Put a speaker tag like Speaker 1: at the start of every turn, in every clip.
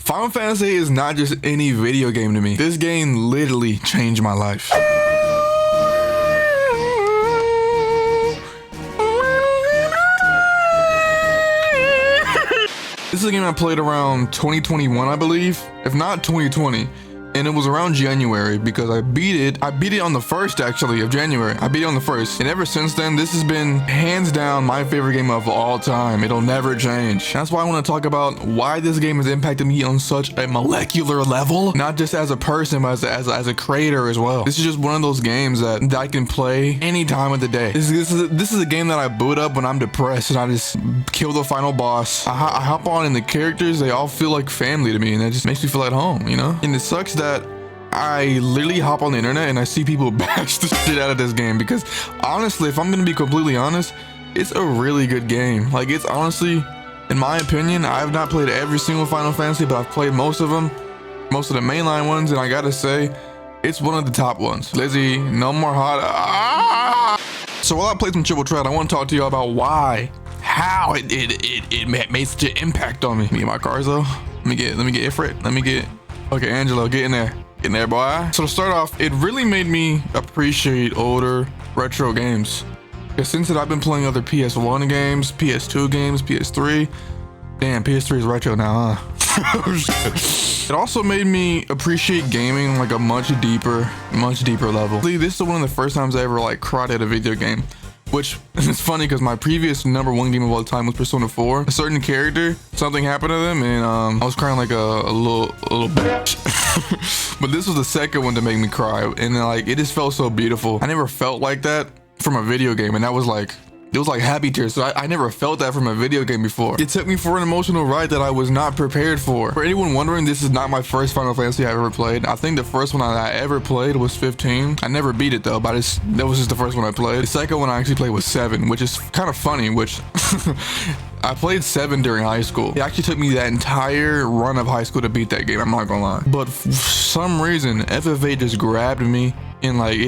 Speaker 1: Final Fantasy is not just any video game to me. This game literally changed my life. This is a game I played around 2021, I believe, if not 2020. And it was around January because I beat it on the 1st actually of January. I beat it on the 1st. And ever since then, this has been hands down my favorite game of all time. It'll never change. That's why I want to talk about why this game has impacted me on such a molecular level, not just as a person, but as a creator as well. This is just one of those games that I can play any time of the day. This is a game that I boot up when I'm depressed and I just kill the final boss. I hop on and the characters, they all feel like family to me and it just makes me feel at home, you know? And it sucks that I literally hop on the internet and I see people bash the shit out of this game because honestly, if I'm gonna be completely honest, it's a really good game. Like, it's honestly, in my opinion, I have not played every single Final Fantasy, but I've played most of them, most of the mainline ones, and I gotta say, it's one of the top ones. Lizzie, no more hot. So while I played some Triple Threat, I want to talk to you about how it made such an impact on me. Let me get my cars though. Let me get Ifrit. Okay, Angelo, get in there. Get in there, boy. So to start off, it really made me appreciate older retro games. Because since then, I've been playing other PS1 games, PS2 games, PS3. Damn, PS3 is retro now, huh? It also made me appreciate gaming on like a much deeper level. This is one of the first times I ever like cried at a video game. Which is funny because my previous #1 game of all time was Persona 4. A certain character, something happened to them, and I was crying like a little bitch. But this was the second one to make me cry, and like it just felt so beautiful. I never felt like that from a video game, and that was like, it was like happy tears. So I never felt that from a video game before. It took me for an emotional ride that I was not prepared for. For anyone wondering, this is not my first Final Fantasy I ever played. I think the first one I ever played was 15. I never beat it though, but that was just the first one I played. The second one I actually played was 7, which is kind of funny, which I played 7 during high school. It actually took me that entire run of high school to beat that game, I'm not gonna lie. But for some reason, FF8 just grabbed me and like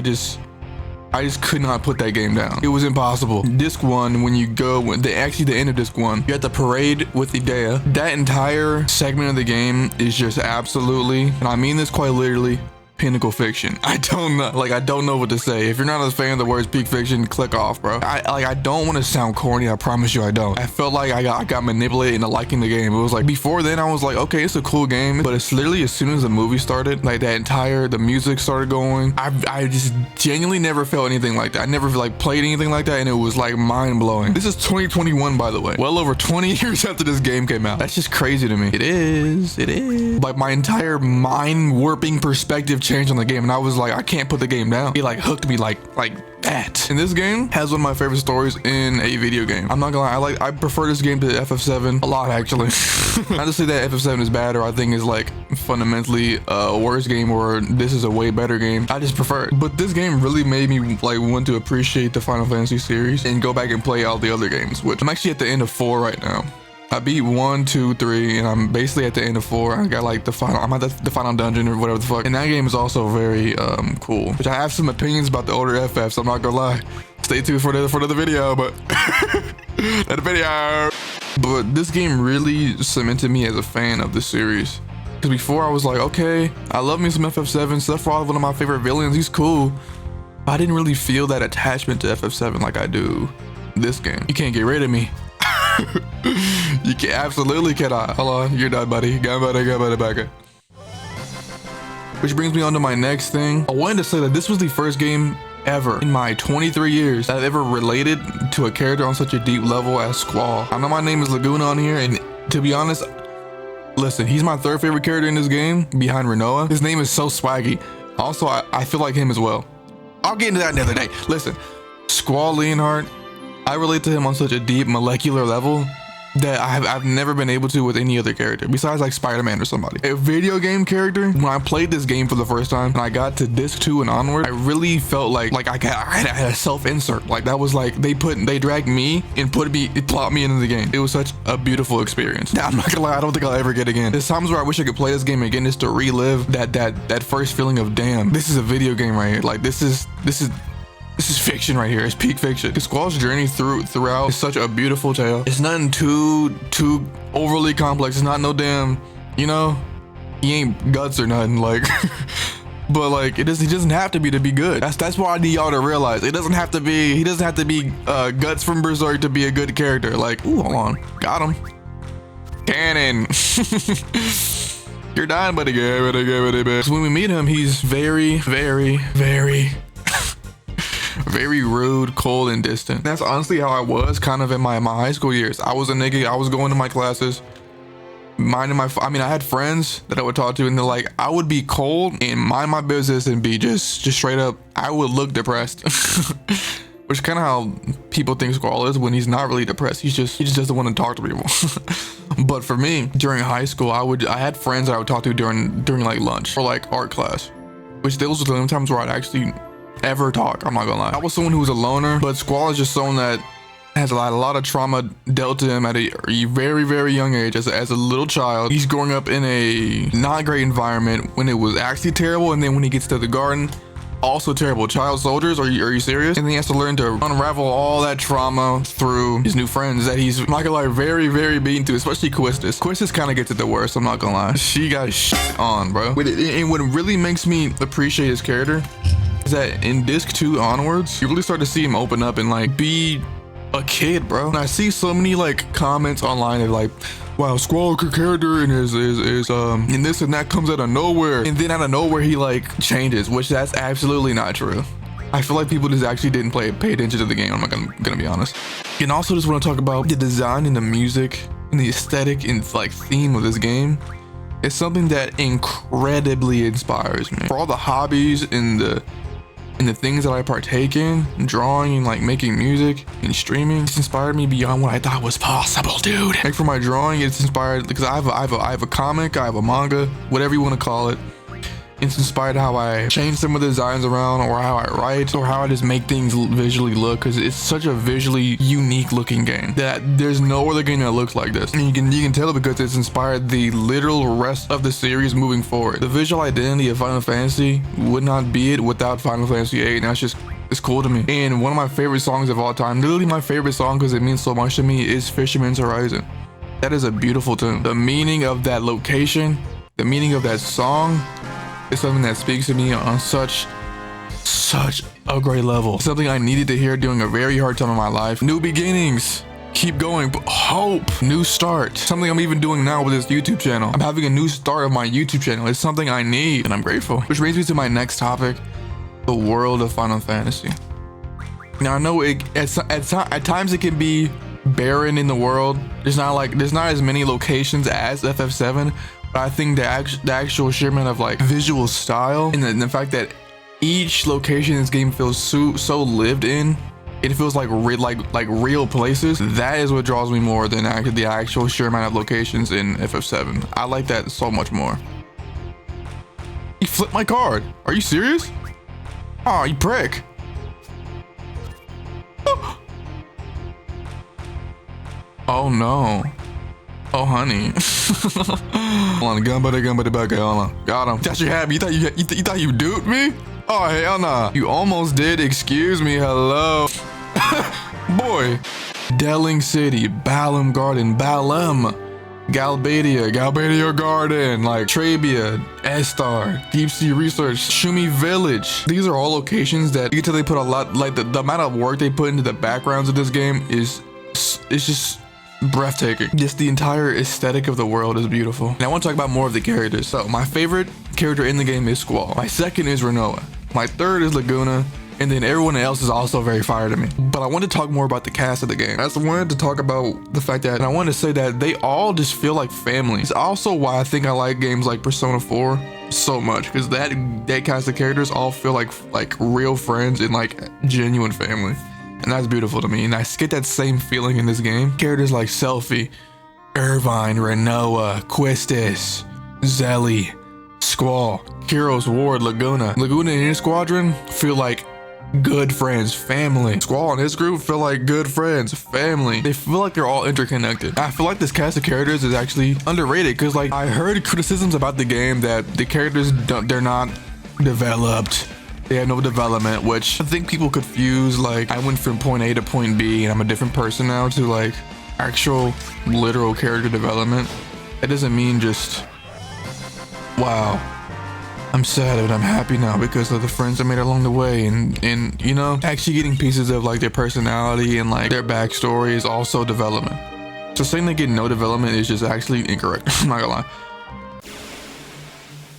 Speaker 1: I just could not put that game down. It was impossible. Disc 1, when you go, the end of Disc 1, you have the parade with Idea. That entire segment of the game is just absolutely, and I mean this quite literally, pinnacle fiction. I don't know what to say. If you're not a fan of the words peak fiction, click off, bro. I don't want to sound corny. I promise you I don't. I felt like I got manipulated into liking the game. It was like, before then I was like, okay, it's a cool game, but it's literally as soon as the movie started, like the music started going, I just genuinely never felt anything like that. I never like played anything like that, and it was like mind blowing. This is 2021, by the way. Well over 20 years after this game came out. That's just crazy to me. It is. Like my entire mind warping perspective changed on the game, and I was like, I can't put the game down. It like hooked me like that. And this game has one of my favorite stories in a video game. I'm not gonna lie, I prefer this game to FF7 a lot, actually. Not to say that FF7 is bad or I think is like fundamentally a worse game or this is a way better game. I just prefer it. But this game really made me like want to appreciate the Final Fantasy series and go back and play all the other games, which I'm actually at the end of 4 right now. I beat 1, 2, 3, and I'm basically at the end of 4. I got like I'm at the final dungeon or whatever the fuck. And that game is also very cool. Which I have some opinions about the older FFs, I'm not gonna lie. Stay tuned for the video, but that video. But this game really cemented me as a fan of the series. Because before I was like, okay, I love me some FF7. Sephiroth, one of my favorite villains, he's cool. But I didn't really feel that attachment to FF7 like I do this game. You can't get rid of me. You can absolutely cannot. Hold on, you're done, buddy. Go back up. Which brings me on to my next thing. I wanted to say that this was the first game ever in my 23 years that I've ever related to a character on such a deep level as Squall. I know my name is Laguna on here, and to be honest, listen, he's my 3rd favorite character in this game behind Renoa. His name is so swaggy. Also, I feel like him as well. I'll get into that another day. Listen, Squall Leonhardt, I relate to him on such a deep molecular level that I've never been able to with any other character besides like Spider-Man or somebody. A video game character, when I played this game for the first time and I got to disc 2 and onward, I really felt like I had a self-insert. Like that was like they dragged me and plopped me into the game. It was such a beautiful experience. Now, I'm not gonna lie, I don't think I'll ever get again. There's times where I wish I could play this game again just to relive that first feeling of damn, this is a video game right here. Like this is fiction right here. It's peak fiction. Squall's journey throughout is such a beautiful tale. It's nothing too overly complex. It's not no damn You know, he ain't guts or nothing, like. But like, he doesn't have to be to be good. That's why I need y'all to realize it doesn't have to be. He doesn't have to be Guts from Berserk to be a good character. Like, ooh, hold on, got him. Cannon. You're dying, buddy. So when we meet him, he's very, very, very, very rude, cold, and distant. That's honestly how I was kind of in my high school years. I was a nigga. I was going to my classes, minding my. I mean, I had friends that I would talk to, and they're like, I would be cold and mind my business and be just straight up. I would look depressed, which is kind of how people think Squall is when he's not really depressed. He just doesn't want to talk to people. But for me, during high school, I had friends that I would talk to during like lunch or like art class, which those were the only times where I'd actually ever talk. I'm not gonna lie. I was someone who was a loner, but Squall is just someone that has a lot of trauma dealt to him at a very, very young age. As a little child, he's growing up in a not great environment when it was actually terrible, and then when he gets to the garden, also terrible. Child soldiers, are you serious? And then he has to learn to unravel all that trauma through his new friends that he's, I'm not gonna lie, very, very beaten to, especially Quistis. Quistis kind of gets it the worst, I'm not gonna lie. She got shit on, bro. And what really makes me appreciate his character is that in disc 2 onwards, you really start to see him open up and like be a kid, bro. And I see so many like comments online of like, wow, Squall character and is and this and that comes out of nowhere, and then out of nowhere he like changes, which that's absolutely not true. I feel like people just actually didn't pay attention to the game. I'm not gonna be honest. And also just want to talk about the design and the music and the aesthetic and like theme of this game. It's something that incredibly inspires me. For all the hobbies and the things that I partake in, drawing and like making music and streaming, it's inspired me beyond what I thought was possible, dude. Like for my drawing, it's inspired because I have a comic, I have a manga, whatever you want to call it. It's inspired how I change some of the designs around, or how I write, or how I just make things visually look, because it's such a visually unique looking game that there's no other game that looks like this. And you can tell because it's inspired the literal rest of the series moving forward. The visual identity of Final Fantasy would not be it without Final Fantasy VIII, and that's just, it's cool to me. And one of my favorite songs of all time, literally my favorite song because it means so much to me, is Fisherman's Horizon. That is a beautiful tune. The meaning of that location, the meaning of that song, it's something that speaks to me on such a great level. Something I needed to hear during a very hard time in my life. New beginnings, keep going, hope, new start. Something I'm even doing now with this YouTube channel. I'm having a new start of my YouTube channel. It's something I need, and I'm grateful. Which brings me to my next topic, the world of Final Fantasy. Now I know at times it can be barren in the world. There's not as many locations as FF7. I think the actual sheer amount of like visual style and the fact that each location in this game feels so lived in, it feels like real places. That is what draws me more than the actual sheer amount of locations in FF7. I like that so much more. He flipped my card. Are you serious? Oh, you prick. Oh no. Oh honey. Hold on, gun by the back. Hold on. Got him. That's your habit. You thought you duped me? Oh hell nah. You almost did. Excuse me. Hello. Boy. Delling City, Balam Garden, Balam, Galbadia Garden, like Trabia, Estar, Deep Sea Research, Shumi Village. These are all locations that you can tell they put a lot, like the amount of work they put into the backgrounds of this game is just breathtaking. Just the entire aesthetic of the world is beautiful. And I want to talk about more of the characters. So my favorite character in the game is Squall. My second is Renoa. My third is Laguna. And then everyone else is also very fire to me. But I want to talk more about the cast of the game. I just wanted to talk about the fact that, and I want to say that they all just feel like family. It's also why I think I like games like Persona 4 so much, because that cast of characters all feel like real friends and like genuine family. And that's beautiful to me. And I get that same feeling in this game. Characters like Selphie, Irvine, Renoa, Quistis, Zelly, Squall, Kyros, Ward, Laguna and his squadron feel like good friends, family. Squall and his group feel like good friends, family. They feel like they're all interconnected. I feel like this cast of characters is actually underrated, because like I heard criticisms about the game that the characters they're not developed. They have no development, which I think people confuse. Like I went from point A to point B and I'm a different person now, to like actual literal character development. That doesn't mean just wow, I'm sad but I'm happy now because of the friends I made along the way, and you know, actually getting pieces of like their personality and like their backstory is also development. So saying they get no development is just actually incorrect. I'm not gonna lie.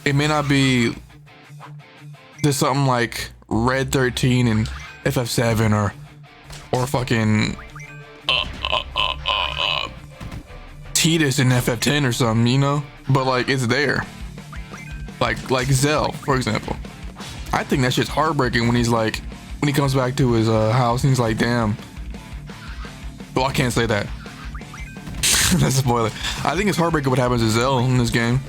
Speaker 1: It may not be there's something like Red 13 and FF7 or fucking Titus in FF10 or something, you know, but like it's there. Like Zell, for example. I think that shit's heartbreaking when he's like, when he comes back to his house and he's like, damn. Well, I can't say that. That's a spoiler. I think it's heartbreaking what happens to Zell in this game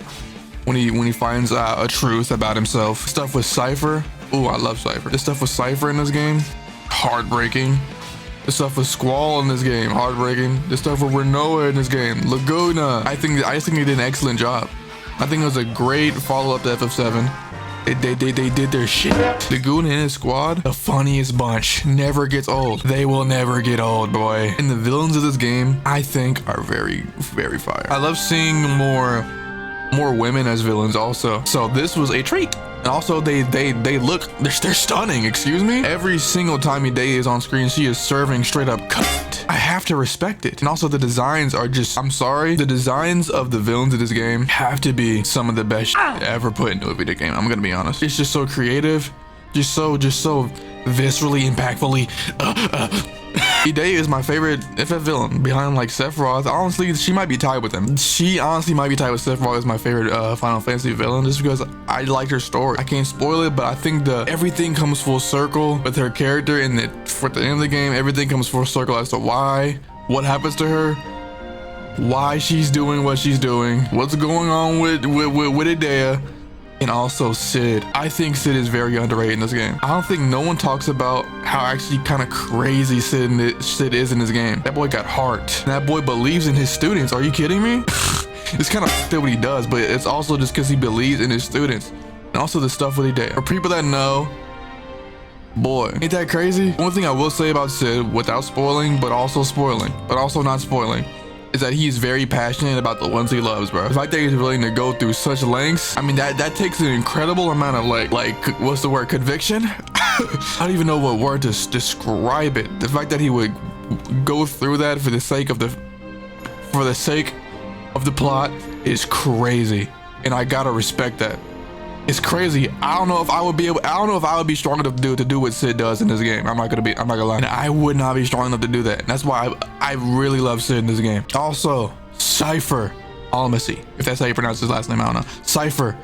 Speaker 1: when he finds out a truth about himself. Stuff with Cypher. Ooh, I love Cypher. The stuff with Cypher in this game, heartbreaking. The stuff with Squall in this game, heartbreaking. The stuff with Renoa in this game, Laguna. I think they did an excellent job. I think it was a great follow-up to FF7. They did their shit. Laguna and his squad, the funniest bunch. Never gets old. They will never get old, boy. And the villains of this game, I think, are very, very fire. I love seeing more women as villains also. So this was a treat. And also they look, they're stunning, excuse me. Every single time Day is on screen, she is serving straight up cut. I have to respect it. And also the designs are just, I'm sorry, the designs of the villains of this game have to be some of the best ever put into a video game. I'm gonna be honest. It's just so creative, just so viscerally, impactfully. Day is my favorite FF villain behind like Sephiroth. Honestly, she might be tied with him. She honestly might be tied with Sephiroth as my favorite Final Fantasy villain, just because I liked her story. I can't spoil it, but I think everything comes full circle with her character, and for the end of the game, everything comes full circle as to what happens to her, why she's doing what she's doing, what's going on with Idea. And also Sid. I think Sid is very underrated in this game. I don't think no one talks about how actually kind of crazy Sid is in this game. That boy got heart. That boy believes in his students. Are you kidding me? It's kind of still what he does, but it's also just because he believes in his students. And also the stuff with he did. For people that know, boy, ain't that crazy? One thing I will say about Sid, without spoiling, but also not spoiling, is that he's very passionate about the ones he loves, bro. The fact that he's willing to go through such lengths, I mean, that takes an incredible amount of like what's the word, conviction? I don't even know what word to describe it. The fact that he would go through that for the sake of the plot is crazy, and I gotta respect that. It's crazy. I don't know if I would be strong enough to do what Sid does in this game. I'm not gonna lie. And I would not be strong enough to do that. And that's why I really love Sid in this game. Also, Cypher. Almacy, if that's how you pronounce his last name, I don't know. Cypher.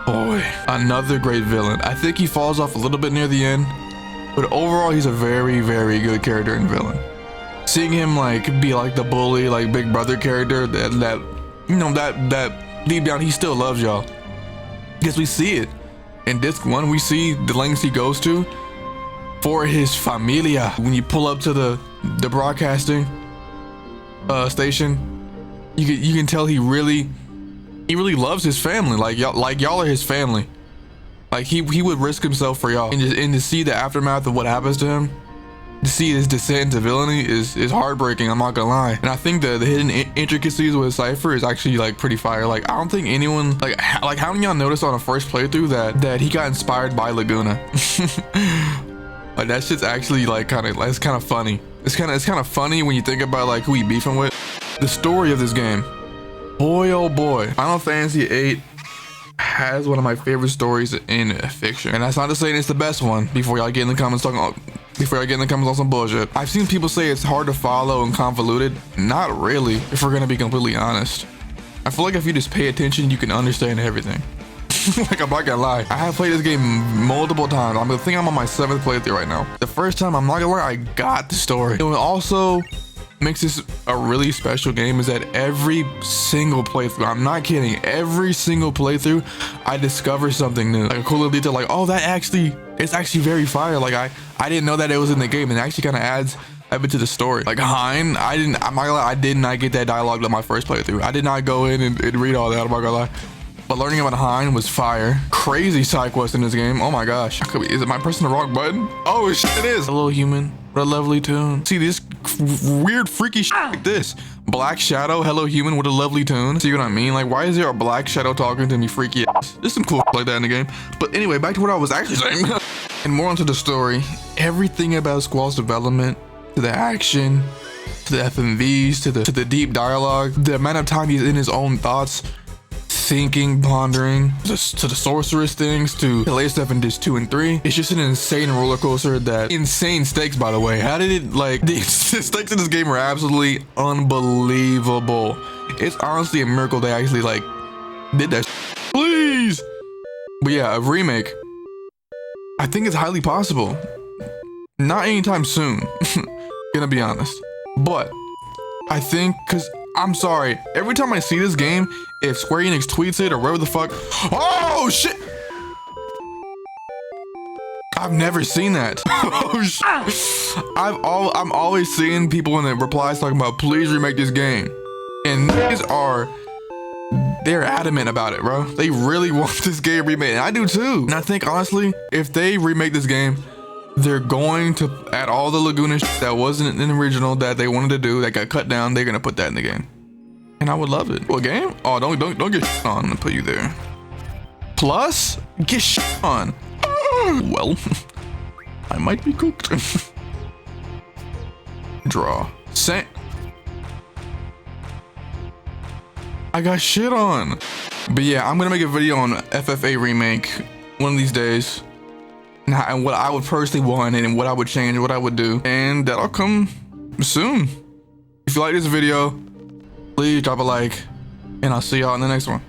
Speaker 1: Boy, another great villain. I think he falls off a little bit near the end, but overall he's a very, very good character and villain. Seeing him like be like the bully, like big brother character that you know, that deep down he still loves y'all. Because we see it in disc 1, we see the lengths he goes to for his familia. When you pull up to the broadcasting station, you can tell he really loves his family. Like y'all are his family. Like he would risk himself for y'all, and to see the aftermath of what happens to him, to see his descent into villainy is heartbreaking. I'm not gonna lie. And I think the hidden intricacies with Cypher is actually like pretty fire. Like I don't think anyone like how many y'all noticed on a first playthrough that he got inspired by Laguna? Like that shit's actually like kind of funny. It's kind of funny when you think about like who he beefing with. The story of this game, boy oh boy, Final Fantasy VIII has one of my favorite stories in fiction, and that's not to say it's the best one. Before y'all get in the comments on some bullshit. I've seen people say it's hard to follow and convoluted. Not really, if we're gonna be completely honest. I feel like if you just pay attention, you can understand everything. Like, I'm not gonna lie, I have played this game multiple times. I think I'm on my 7th playthrough right now. The first time, I'm not gonna lie, I got the story. And what also makes this a really special game is that every single playthrough, I'm not kidding, every single playthrough, I discover something new. Like a cool little detail, like, oh, it's actually very fire. Like I didn't know that it was in the game, and it actually kind of adds a bit to the story. Like Hein, I'm not gonna lie, I did not get that dialogue on my first playthrough. I did not go in and read all that, I'm not gonna lie. But learning about Hein was fire. Crazy side quest in this game. Oh my gosh. Is it my pressing the wrong button? Oh shit, it is. Hello human, what a lovely tune. See, this weird, freaky shit like this. Black Shadow, Hello Human, with a lovely tune. See what I mean? Like, why is there a Black Shadow talking to me freaky ass? There's some cool shit like that in the game. But anyway, back to what I was actually saying. And more onto the story. Everything about Squall's development, to the action, to the FMVs, to the deep dialogue, the amount of time he's in his own thoughts, thinking, pondering, to the sorceress things, to the latest stuff in Disc 2 and 3. It's just an insane roller coaster. That insane stakes, by the way. How did it, like, the stakes in this game are absolutely unbelievable. It's honestly a miracle they actually, like, did that please. But yeah, a remake, I think it's highly possible. Not anytime soon, gonna be honest. But I think, cause I'm sorry, every time I see this game, if Square Enix tweets it or whatever the fuck, oh shit! I've never seen that. Oh shit! I'm always seeing people in the replies talking about, please remake this game, and they're adamant about it, bro. They really want this game remade, and I do too. And I think honestly, if they remake this game, they're going to add all the Laguna shit that wasn't in the original that they wanted to do, that got cut down. They're gonna put that in the game, and I would love it. What game? Oh, don't get shit on. I'm gonna put you there. Plus, get shit on. Well, I might be cooked. Draw. I got shit on. But yeah, I'm gonna make a video on FF8 remake one of these days. And what I would personally want, and what I would change, what I would do, and that'll come soon. If you like this video, please drop a like, and I'll see y'all in the next one.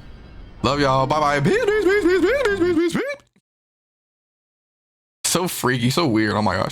Speaker 1: Love y'all. Bye bye. Peace, peace, peace, peace, peace, peace, peace, peace. So freaky, so weird. Oh my gosh.